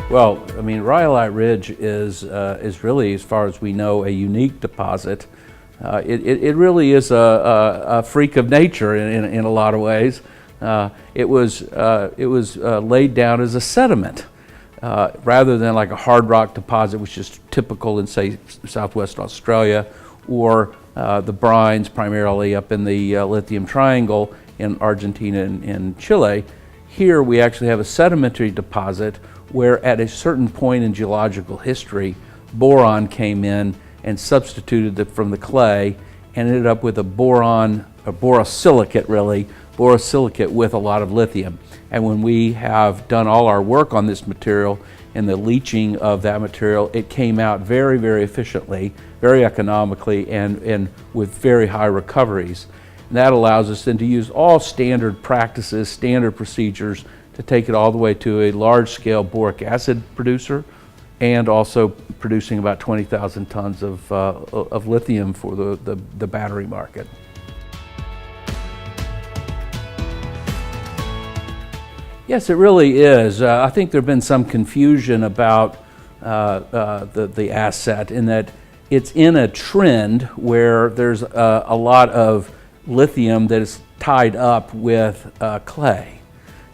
Well, I mean, Rhyolite Ridge is really, as far as we know, a unique deposit. It really is a freak of nature in a lot of ways. It was laid down as a sediment rather than like a hard rock deposit, which is typical in, say, Southwest Australia, or the brines primarily up in the Lithium Triangle in Argentina and Chile. Here we actually have a sedimentary deposit where at a certain point in geological history, boron came in and substituted it from the clay and ended up with a boron, a borosilicate really, borosilicate with a lot of lithium. And when we have done all our work on this material and the leaching of that material, it came out very, very efficiently, very economically, and with very high recoveries. And that allows us then to use all standard practices, standard procedures to take it all the way to a large-scale boric acid producer, and also producing about 20,000 tons of lithium for the battery market. Yes, it really is. I think there have been some confusion about the asset in that it's in a trend where there's a lot of lithium that is tied up with clay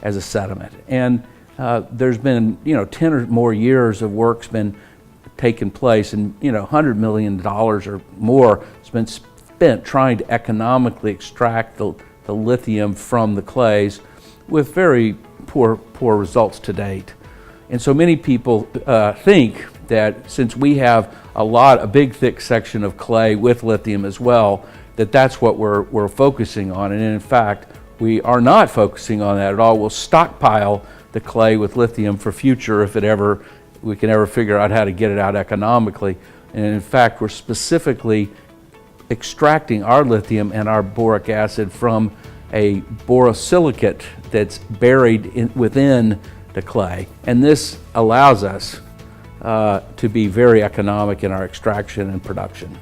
as a sediment. And there's been 10 or more years of work's been taken place, and $100 million or more has been spent trying to economically extract the lithium from the clays with very poor results to date. And so many people think that since we have a big thick section of clay with lithium as well, that's what we're focusing on. And in fact, we are not focusing on that at all. We'll stockpile the clay with lithium for future if we can ever figure out how to get it out economically. And in fact, we're specifically extracting our lithium and our boric acid from a borosilicate that's buried within the clay. And this allows us to be very economic in our extraction and production.